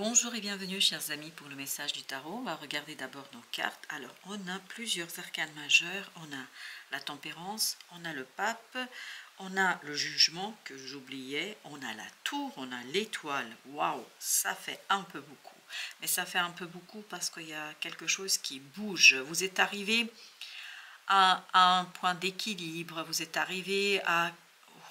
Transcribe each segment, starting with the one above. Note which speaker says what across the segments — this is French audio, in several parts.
Speaker 1: Bonjour et bienvenue chers amis pour le message du tarot. On va regarder d'abord nos cartes. Alors on a plusieurs arcanes majeurs. On a la tempérance, on a le pape, on a le jugement que j'oubliais, on a la tour, on a l'étoile. Waouh, ça fait un peu beaucoup. Mais ça fait un peu beaucoup parce qu'il y a quelque chose qui bouge. Vous êtes arrivé à un point d'équilibre, vous êtes arrivé à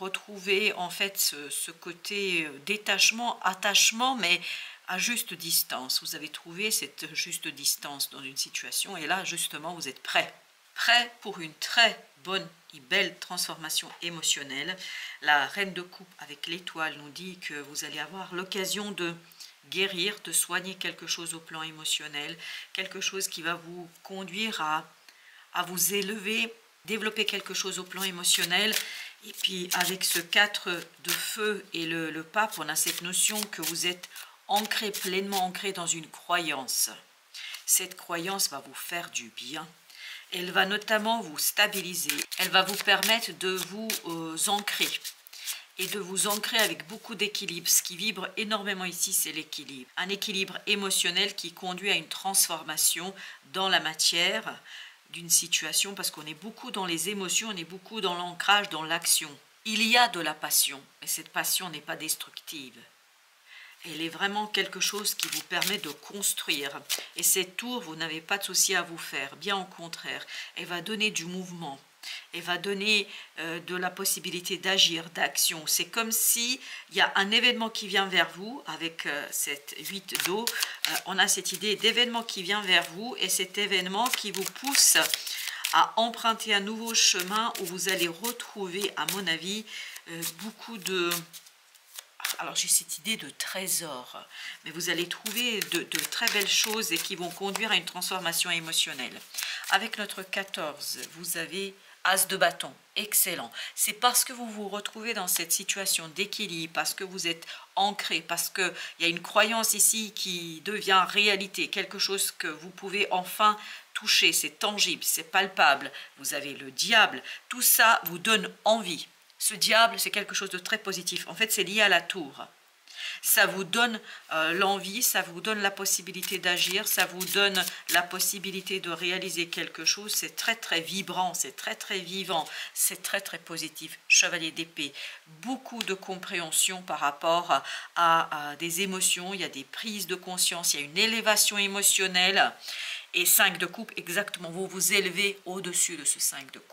Speaker 1: retrouver en fait ce côté détachement, attachement, mais à juste distance. Vous avez trouvé cette juste distance dans une situation et là justement vous êtes prêt. Prêt pour une très bonne et belle transformation émotionnelle. La reine de coupe avec l'étoile nous dit que vous allez avoir l'occasion de guérir, de soigner quelque chose au plan émotionnel, quelque chose qui va vous conduire à vous élever, développer quelque chose au plan émotionnel. Et puis avec ce 4 de feu et le pape, on a cette notion que vous êtes ancré, pleinement ancré dans une croyance. Cette croyance va vous faire du bien. Elle va notamment vous stabiliser. Elle va vous permettre de vous ancrer. Et de vous ancrer avec beaucoup d'équilibre. Ce qui vibre énormément ici, c'est l'équilibre. Un équilibre émotionnel qui conduit à une transformation dans la matière d'une situation, parce qu'on est beaucoup dans les émotions, on est beaucoup dans l'ancrage, dans l'action. Il y a de la passion, mais cette passion n'est pas destructive. Elle est vraiment quelque chose qui vous permet de construire. Et cette tour, vous n'avez pas de souci à vous faire, bien au contraire. Elle va donner du mouvement. Elle va donner de la possibilité d'agir, d'action. C'est comme si il y a un événement qui vient vers vous, avec cette 8 d'eau, on a cette idée d'événement qui vient vers vous, et cet événement qui vous pousse à emprunter un nouveau chemin où vous allez retrouver, à mon avis, beaucoup de... Alors j'ai cette idée de trésor, mais vous allez trouver de très belles choses et qui vont conduire à une transformation émotionnelle. Avec notre 14, vous avez As de bâton, excellent. C'est parce que vous vous retrouvez dans cette situation d'équilibre, parce que vous êtes ancré, parce qu'il y a une croyance ici qui devient réalité, quelque chose que vous pouvez enfin toucher, c'est tangible, c'est palpable. Vous avez le diable, tout ça vous donne envie. Ce diable, c'est quelque chose de très positif. En fait, c'est lié à la tour. Ça vous donne l'envie, ça vous donne la possibilité d'agir, ça vous donne la possibilité de réaliser quelque chose. C'est très très vibrant, c'est très très vivant, c'est très très positif. Chevalier d'épée, beaucoup de compréhension par rapport à des émotions, il y a des prises de conscience, il y a une élévation émotionnelle. Et 5 de coupe, exactement, vous vous élevez au-dessus de ce 5 de coupe.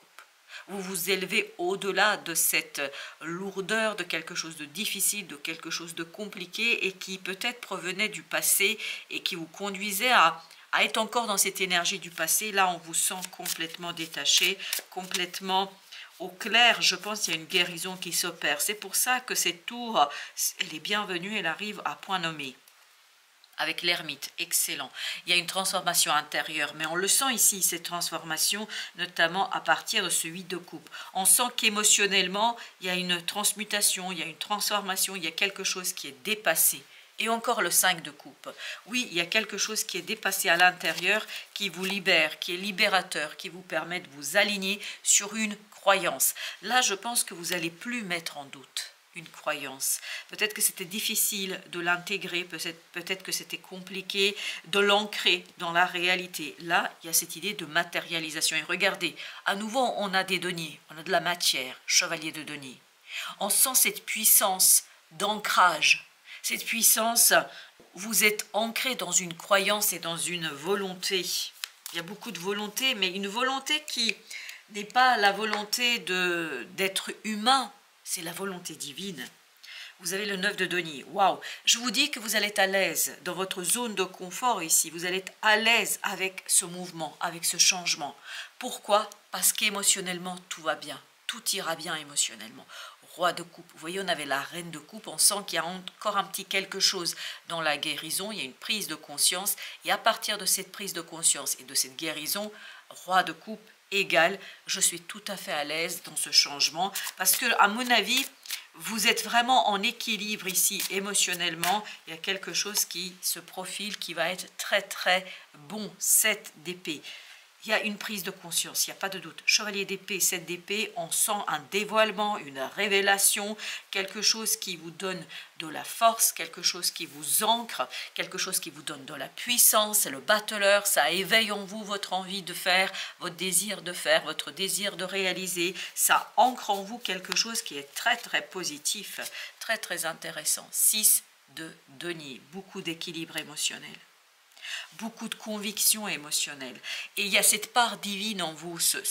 Speaker 1: Vous vous élevez au-delà de cette lourdeur, de quelque chose de difficile, de quelque chose de compliqué et qui peut-être provenait du passé et qui vous conduisait à être encore dans cette énergie du passé. Là, on vous sent complètement détaché, complètement au clair. Je pense qu'il y a une guérison qui s'opère. C'est pour ça que cette tour, elle est bienvenue, elle arrive à point nommé. Avec l'ermite, excellent. Il y a une transformation intérieure, mais on le sent ici, cette transformation, notamment à partir de ce 8 de coupe. On sent qu'émotionnellement, il y a une transmutation, il y a une transformation, il y a quelque chose qui est dépassé. Et encore le 5 de coupe. Oui, il y a quelque chose qui est dépassé à l'intérieur, qui vous libère, qui est libérateur, qui vous permet de vous aligner sur une croyance. Là, je pense que vous n'allez plus mettre en doute une croyance. Peut-être que c'était difficile de l'intégrer, peut-être que c'était compliqué de l'ancrer dans la réalité. Là, il y a cette idée de matérialisation. Et regardez, à nouveau, on a des deniers, on a de la matière, chevalier de denier. On sent cette puissance d'ancrage, cette puissance, vous êtes ancré dans une croyance et dans une volonté. Il y a beaucoup de volonté, mais une volonté qui n'est pas la volonté d'être humain, c'est la volonté divine. Vous avez le 9 de denier. Waouh! Je vous dis que vous allez être à l'aise dans votre zone de confort ici. Vous allez être à l'aise avec ce mouvement, avec ce changement. Pourquoi? Parce qu'émotionnellement, tout va bien. Tout ira bien émotionnellement. Roi de coupe. Vous voyez, on avait la reine de coupe. On sent qu'il y a encore un petit quelque chose dans la guérison. Il y a une prise de conscience. Et à partir de cette prise de conscience et de cette guérison, roi de coupe égale, je suis tout à fait à l'aise dans ce changement. Parce que, à mon avis, vous êtes vraiment en équilibre ici émotionnellement. Il y a quelque chose qui se profile, qui va être très très bon. 7 d'épée. il y a une prise de conscience, il n'y a pas de doute. Chevalier d'épée, 7 d'épée, on sent un dévoilement, une révélation, quelque chose qui vous donne de la force, quelque chose qui vous ancre, quelque chose qui vous donne de la puissance. C'est le battleur, ça éveille en vous votre envie de faire, votre désir de faire, votre désir de réaliser. Ça ancre en vous quelque chose qui est très très positif, très très intéressant. 6 de denier, beaucoup d'équilibre émotionnel. Beaucoup de conviction émotionnelle. Et il y a cette part divine en vous, ce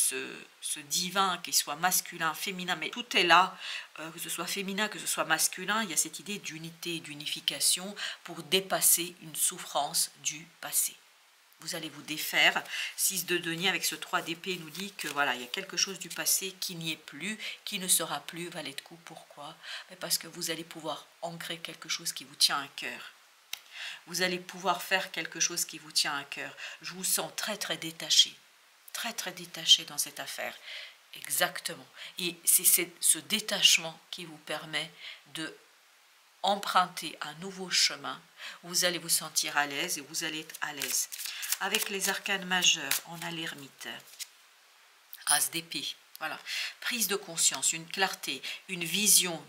Speaker 1: divin, qu'il soit masculin, féminin, mais tout est là, que ce soit féminin, que ce soit masculin, il y a cette idée d'unité, d'unification pour dépasser une souffrance du passé. Vous allez vous défaire. 6 de denier avec ce 3 d'épée nous dit que voilà, il y a quelque chose du passé qui n'y est plus, qui ne sera plus. Valet de coupe, pourquoi? Parce que vous allez pouvoir ancrer quelque chose qui vous tient à cœur. Vous allez pouvoir faire quelque chose qui vous tient à cœur. Je vous sens très très détaché dans cette affaire. Exactement. Et c'est ce détachement qui vous permet de emprunter un nouveau chemin. Vous allez vous sentir à l'aise et vous allez être à l'aise. Avec les arcanes majeurs, on a l'ermite. As d'épée. Voilà, prise de conscience, une clarté, une vision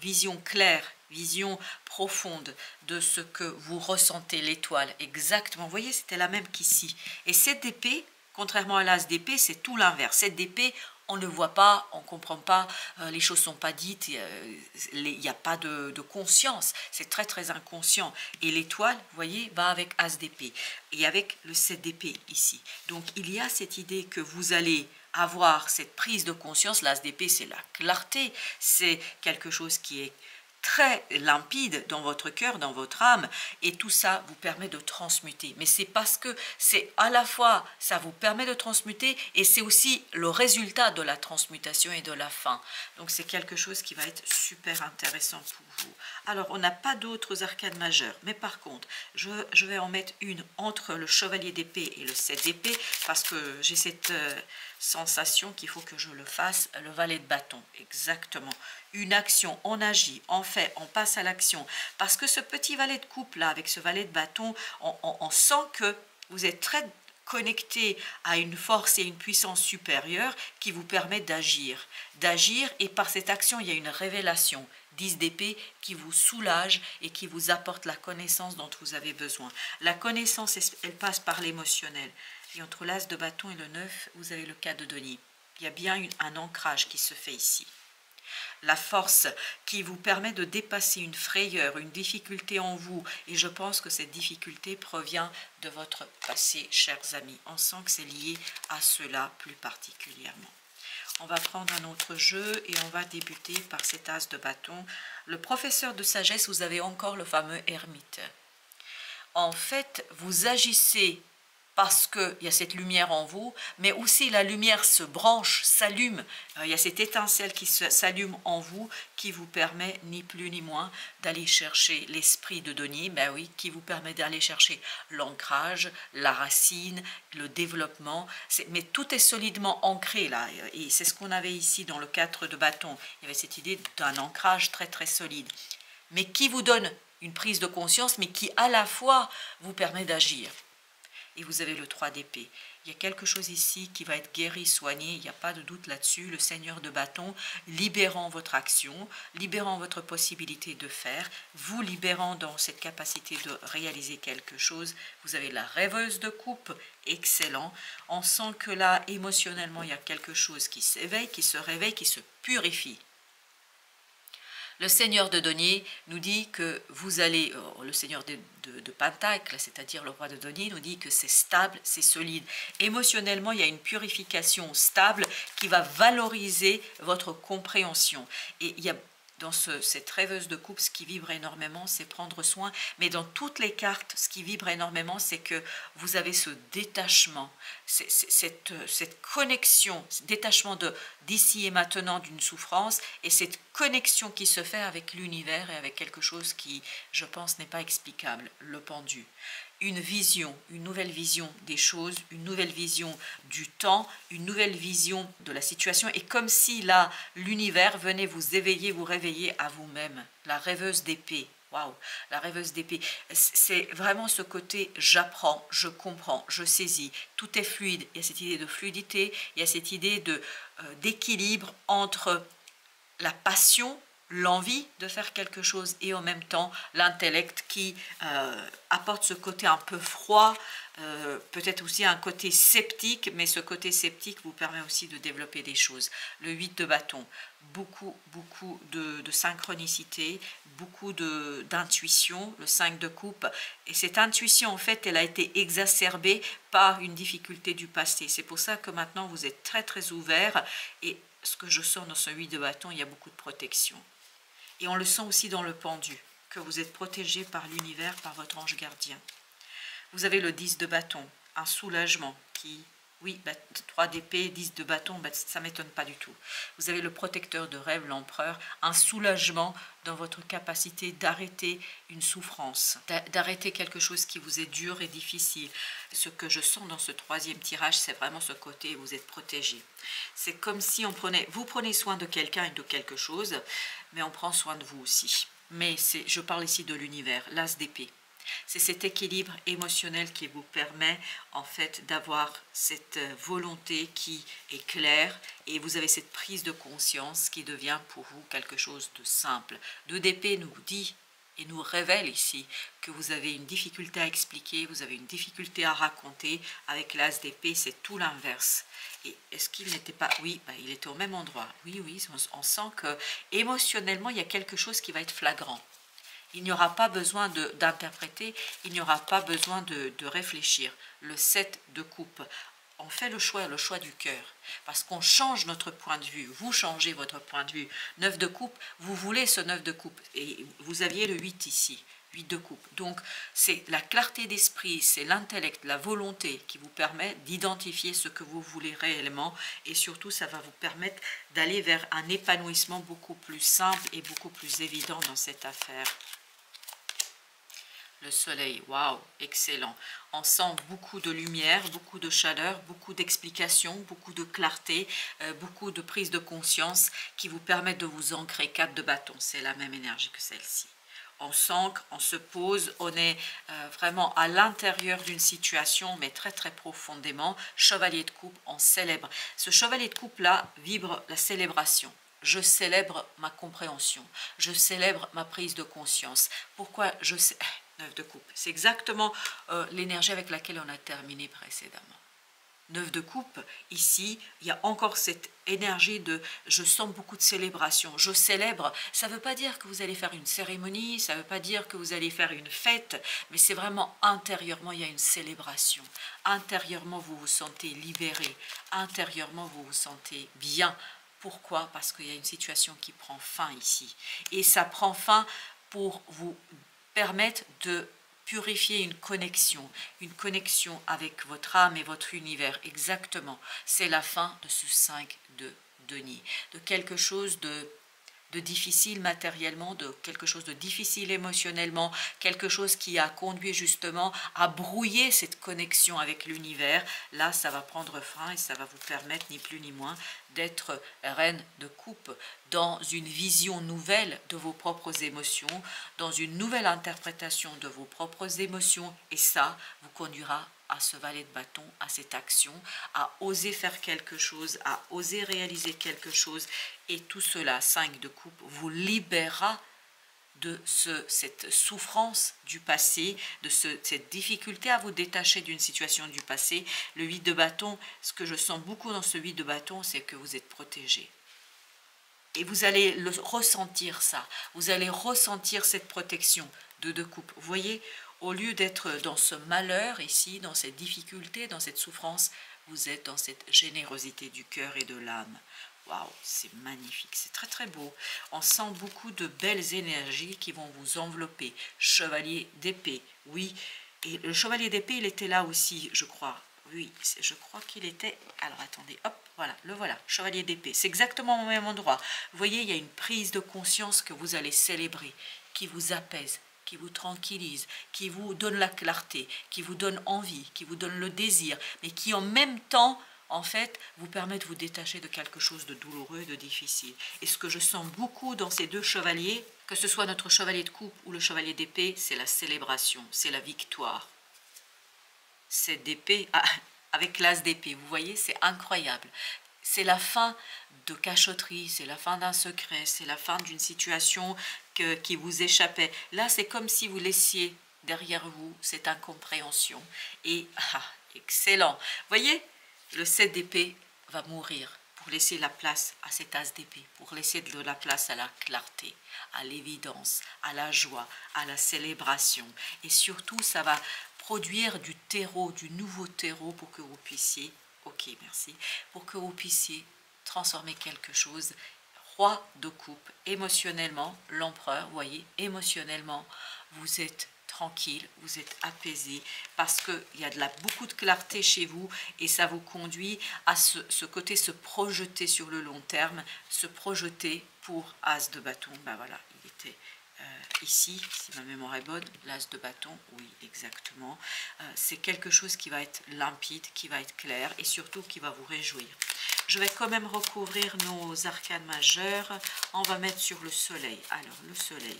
Speaker 1: claire, vision profonde de ce que vous ressentez, l'étoile, exactement. Vous voyez, c'était la même qu'ici. Et 7 d'épée, contrairement à l'as d'épée, c'est tout l'inverse. 7 d'épée, on ne voit pas, on ne comprend pas, les choses ne sont pas dites, il n'y a pas de conscience, c'est très très inconscient. Et l'étoile, vous voyez, va avec as d'épée et avec le 7 d'épée ici. Donc il y a cette idée que vous allez avoir cette prise de conscience. L'as d'épée, c'est la clarté, c'est quelque chose qui est très limpide dans votre cœur, dans votre âme, et tout ça vous permet de transmuter. Mais c'est parce que c'est à la fois, ça vous permet de transmuter, et c'est aussi le résultat de la transmutation et de la fin. Donc c'est quelque chose qui va être super intéressant pour vous. Alors on n'a pas d'autres arcanes majeures, mais par contre, je vais en mettre une entre le chevalier d'épée et le 7 d'épée, parce que j'ai cette sensation qu'il faut que je le fasse, le valet de bâton, exactement. Une action, on agit, on fait, on passe à l'action. Parce que ce petit valet de coupe là, avec ce valet de bâton, on sent que vous êtes très connecté à une force et une puissance supérieure qui vous permet d'agir. D'agir, et par cette action, il y a une révélation. 10 d'épée qui vous soulage et qui vous apporte la connaissance dont vous avez besoin. La connaissance, elle passe par l'émotionnel. Et entre l'as de bâton et le 9, vous avez le 4 de denier. Il y a bien un ancrage qui se fait ici. La force qui vous permet de dépasser une frayeur, une difficulté en vous. Et je pense que cette difficulté provient de votre passé, chers amis. On sent que c'est lié à cela plus particulièrement. On va prendre un autre jeu et on va débuter par cet as de bâton. Le professeur de sagesse, vous avez encore le fameux ermite. En fait, vous agissez parce qu'il y a cette lumière en vous, mais aussi la lumière se branche, s'allume. Il y a cette étincelle qui s'allume en vous, qui vous permet ni plus ni moins d'aller chercher l'esprit de denier, ben oui, qui vous permet d'aller chercher l'ancrage, la racine, le développement. Mais tout est solidement ancré là, et c'est ce qu'on avait ici dans le 4 de bâton. Il y avait cette idée d'un ancrage très très solide, mais qui vous donne une prise de conscience, mais qui à la fois vous permet d'agir. Et vous avez le 3 d'épée. Il y a quelque chose ici qui va être guéri, soigné, il n'y a pas de doute là-dessus. Le Seigneur de bâton, libérant votre action, libérant votre possibilité de faire, vous libérant dans cette capacité de réaliser quelque chose. Vous avez la rêveuse de coupe, excellent. On sent que là, émotionnellement, il y a quelque chose qui s'éveille, qui se réveille, qui se purifie. Le Seigneur de denier nous dit que vous allez, le Seigneur de Pentacle, c'est-à-dire le roi de denier, nous dit que c'est stable, c'est solide. Émotionnellement, il y a une purification stable qui va valoriser votre compréhension. Et il y a dans cette rêveuse de coupe, ce qui vibre énormément, c'est prendre soin. Mais dans toutes les cartes, ce qui vibre énormément, c'est que vous avez ce détachement, cette connexion, ce détachement d'ici et maintenant d'une souffrance, et cette connexion qui se fait avec l'univers et avec quelque chose qui, je pense, n'est pas explicable, le pendu. Une vision, une nouvelle vision des choses, une nouvelle vision du temps, une nouvelle vision de la situation. Et comme si là, l'univers venait vous éveiller, vous réveiller à vous-même. La rêveuse d'épée, Waouh, la rêveuse d'épée, c'est vraiment ce côté j'apprends, je comprends, je saisis, tout est fluide. Il y a cette idée de fluidité, il y a cette idée d'équilibre entre la passion, l'envie de faire quelque chose et en même temps l'intellect qui apporte ce côté un peu froid, peut-être aussi un côté sceptique, mais ce côté sceptique vous permet aussi de développer des choses. Le 8 de bâton, beaucoup de synchronicité, beaucoup d'intuition, le 5 de coupe, et cette intuition en fait elle a été exacerbée par une difficulté du passé. C'est pour ça que maintenant vous êtes très ouvert, et ce que je sens dans ce 8 de bâton, il y a beaucoup de protection. Et on le sent aussi dans le pendu, que vous êtes protégé par l'univers, par votre ange gardien. Vous avez le 10 de bâton, un soulagement qui, oui, 3 d'épée, 10 de bâton, ça ne m'étonne pas du tout. Vous avez le protecteur de rêve, l'empereur, un soulagement dans votre capacité d'arrêter une souffrance, d'arrêter quelque chose qui vous est dur et difficile. Ce que je sens dans ce troisième tirage, c'est vraiment ce côté où vous êtes protégé. C'est comme si vous prenez soin de quelqu'un et de quelque chose, mais on prend soin de vous aussi. Mais je parle ici de l'univers, l'as d'épée. C'est cet équilibre émotionnel qui vous permet en fait d'avoir cette volonté qui est claire, et vous avez cette prise de conscience qui devient pour vous quelque chose de simple. 2 d'épée nous dit et nous révèle ici que vous avez une difficulté à expliquer, vous avez une difficulté à raconter. Avec l'as d'épée, c'est tout l'inverse. Et est-ce qu'il n'était pas... Oui, il était au même endroit. Oui, on sent que émotionnellement, il y a quelque chose qui va être flagrant. Il n'y aura pas besoin d'interpréter, il n'y aura pas besoin de réfléchir. Le 7 de coupe, on fait le choix du cœur, parce qu'on change notre point de vue, vous changez votre point de vue. 9 de coupe, vous voulez ce 9 de coupe, et vous aviez le 8 ici, 8 de coupe. Donc c'est la clarté d'esprit, c'est l'intellect, la volonté qui vous permet d'identifier ce que vous voulez réellement, et surtout ça va vous permettre d'aller vers un épanouissement beaucoup plus simple et beaucoup plus évident dans cette affaire. Le soleil, waouh, excellent. On sent beaucoup de lumière, beaucoup de chaleur, beaucoup d'explications, beaucoup de clarté, beaucoup de prise de conscience qui vous permettent de vous ancrer. 4 de bâton, c'est la même énergie que celle-ci. On s'ancre, on se pose, on est vraiment à l'intérieur d'une situation, mais très profondément. Chevalier de coupe, on célèbre. Ce chevalier de coupe-là vibre la célébration. Je célèbre ma compréhension, je célèbre ma prise de conscience. Pourquoi je sais... 9 de coupe, c'est exactement l'énergie avec laquelle on a terminé précédemment. 9 de coupe, ici, il y a encore cette énergie de je sens beaucoup de célébration, je célèbre. Ça ne veut pas dire que vous allez faire une cérémonie, ça ne veut pas dire que vous allez faire une fête, mais c'est vraiment intérieurement, il y a une célébration. Intérieurement, vous vous sentez libéré, intérieurement, vous vous sentez bien. Pourquoi? Parce qu'il y a une situation qui prend fin ici. Et ça prend fin pour vous permettre de purifier une connexion avec votre âme et votre univers. Exactement, c'est la fin de ce 5 de denier, de quelque chose de difficile matériellement, de quelque chose de difficile émotionnellement, quelque chose qui a conduit justement à brouiller cette connexion avec l'univers. Là, ça va prendre fin et ça va vous permettre, ni plus ni moins, d'être reine de coupe dans une vision nouvelle de vos propres émotions, dans une nouvelle interprétation de vos propres émotions, et ça vous conduira à ce valet de bâton, à cette action, à oser faire quelque chose, à oser réaliser quelque chose, et tout cela, 5 de coupe, vous libérera de cette souffrance du passé, de cette difficulté à vous détacher d'une situation du passé. Le 8 de bâton, ce que je sens beaucoup dans ce 8 de bâton, c'est que vous êtes protégé. Et vous allez ressentir ça, vous allez ressentir cette protection de 2 coupes. Vous voyez, au lieu d'être dans ce malheur ici, dans cette difficulté, dans cette souffrance, vous êtes dans cette générosité du cœur et de l'âme. Waouh, c'est magnifique, c'est très beau. On sent beaucoup de belles énergies qui vont vous envelopper. Chevalier d'épée, oui. Et le chevalier d'épée, il était là aussi, je crois. Oui, je crois qu'il était... Alors attendez, hop, voilà, chevalier d'épée. C'est exactement au même endroit. Vous voyez, il y a une prise de conscience que vous allez célébrer, qui vous apaise, qui vous tranquillise, qui vous donne la clarté, qui vous donne envie, qui vous donne le désir, mais qui en même temps, en fait, vous permet de vous détacher de quelque chose de douloureux, de difficile. Et ce que je sens beaucoup dans ces deux chevaliers, que ce soit notre chevalier de coupe ou le chevalier d'épée, c'est la célébration, c'est la victoire. Cette épée, avec l'as d'épée, vous voyez, c'est incroyable. C'est la fin de cachotterie, c'est la fin d'un secret, c'est la fin d'une situation qui vous échappait. Là, c'est comme si vous laissiez derrière vous cette incompréhension. Et, excellent. Vous voyez, le 7 d'épée va mourir pour laisser la place à cet as d'épée, pour laisser de la place à la clarté, à l'évidence, à la joie, à la célébration. Et surtout, ça va produire du terreau, du nouveau terreau pour que vous puissiez, ok, merci, pour que vous puissiez transformer quelque chose. Roi de coupe, émotionnellement, l'empereur, vous voyez, émotionnellement, vous êtes tranquille, vous êtes apaisé, parce qu'il y a beaucoup de clarté chez vous, et ça vous conduit à ce côté se projeter sur le long terme, se projeter pour as de bâton. Ben voilà, il était ici, si ma mémoire est bonne, l'as de bâton, oui, exactement. C'est quelque chose qui va être limpide, qui va être clair, et surtout qui va vous réjouir. Je vais quand même recouvrir nos arcanes majeurs. On va mettre sur le soleil. Alors, le soleil,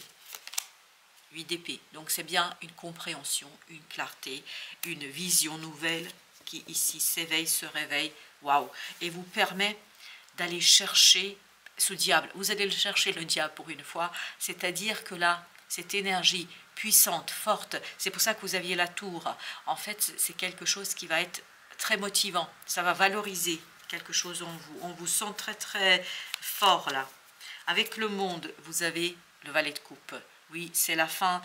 Speaker 1: 8 d'épée. Donc, c'est bien une compréhension, une clarté, une vision nouvelle qui ici s'éveille, se réveille. Waouh! Et vous permet d'aller chercher ce diable. Vous allez le chercher, le diable, pour une fois. C'est-à-dire que là, cette énergie puissante, forte, c'est pour ça que vous aviez la tour. En fait, c'est quelque chose qui va être très motivant. Ça va valoriser quelque chose en vous. On vous sent très très fort là. Avec le monde, vous avez le valet de coupe. Oui, c'est la fin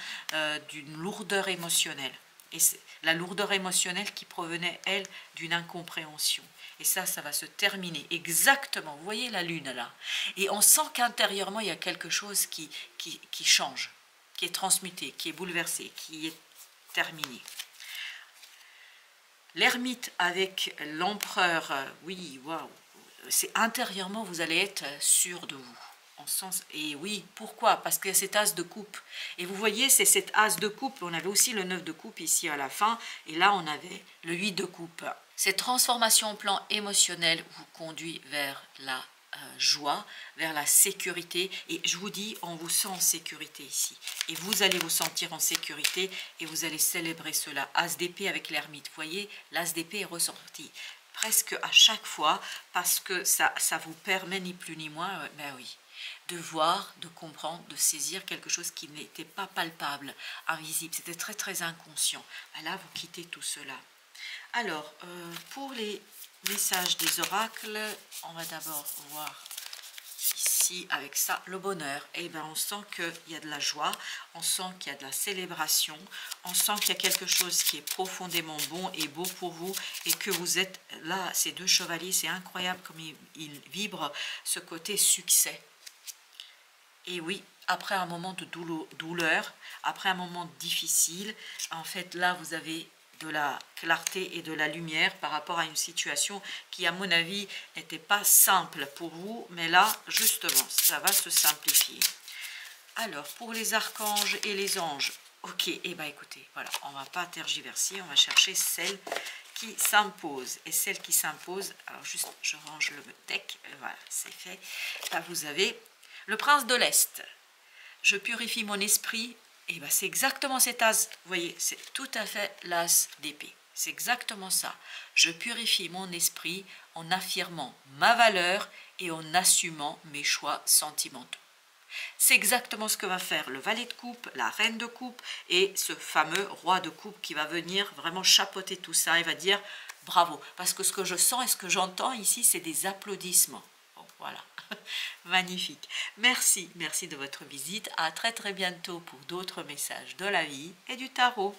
Speaker 1: d'une lourdeur émotionnelle. Et c'est la lourdeur émotionnelle qui provenait, elle, d'une incompréhension. Et ça va se terminer exactement. Vous voyez la lune là. Et on sent qu'intérieurement, il y a quelque chose qui change, qui est transmuté, qui est bouleversé, qui est terminé. L'ermite avec l'empereur, oui, waouh, c'est intérieurement, vous allez être sûr de vous. En sens, et oui, pourquoi? Parce qu'il y a cet as de coupe. Et vous voyez, c'est cet as de coupe. On avait aussi le 9 de coupe ici à la fin. Et là, on avait le 8 de coupe. Cette transformation en plan émotionnel vous conduit vers la joie, vers la sécurité. Et je vous dis, on vous sent en sécurité ici. Et vous allez vous sentir en sécurité et vous allez célébrer cela. As d'épée avec l'ermite. Vous voyez, l'as d'épée est ressorti presque à chaque fois parce que ça vous permet ni plus ni moins, ben oui, de voir, de comprendre, de saisir quelque chose qui n'était pas palpable, invisible. C'était très très inconscient. Ben là, vous quittez tout cela. Alors, pour les messages des oracles, on va d'abord voir ici avec ça le bonheur. Et ben on sent qu'il y a de la joie, on sent qu'il y a de la célébration, on sent qu'il y a quelque chose qui est profondément bon et beau pour vous et que vous êtes là, ces deux chevaliers, c'est incroyable comme ils vibrent ce côté succès. Et oui, après un moment de douleur, après un moment difficile, en fait là vous avez de la clarté et de la lumière par rapport à une situation qui, à mon avis, n'était pas simple pour vous, mais là, justement, ça va se simplifier. Alors, pour les archanges et les anges, ok, et bien écoutez, voilà, on ne va pas tergiverser, on va chercher celle qui s'impose. Et celle qui s'impose, alors juste, je range le deck, voilà, c'est fait. Là, vous avez le prince de l'Est. Je purifie mon esprit. Et bien c'est exactement cet as, vous voyez, c'est tout à fait l'as d'épée. C'est exactement ça. Je purifie mon esprit en affirmant ma valeur et en assumant mes choix sentimentaux. C'est exactement ce que va faire le valet de coupe, la reine de coupe et ce fameux roi de coupe qui va venir vraiment chapeauter tout ça et va dire bravo. Parce que ce que je sens et ce que j'entends ici, c'est des applaudissements. Bon, voilà. Magnifique. Merci de votre visite. À très très bientôt pour d'autres messages de la vie et du tarot.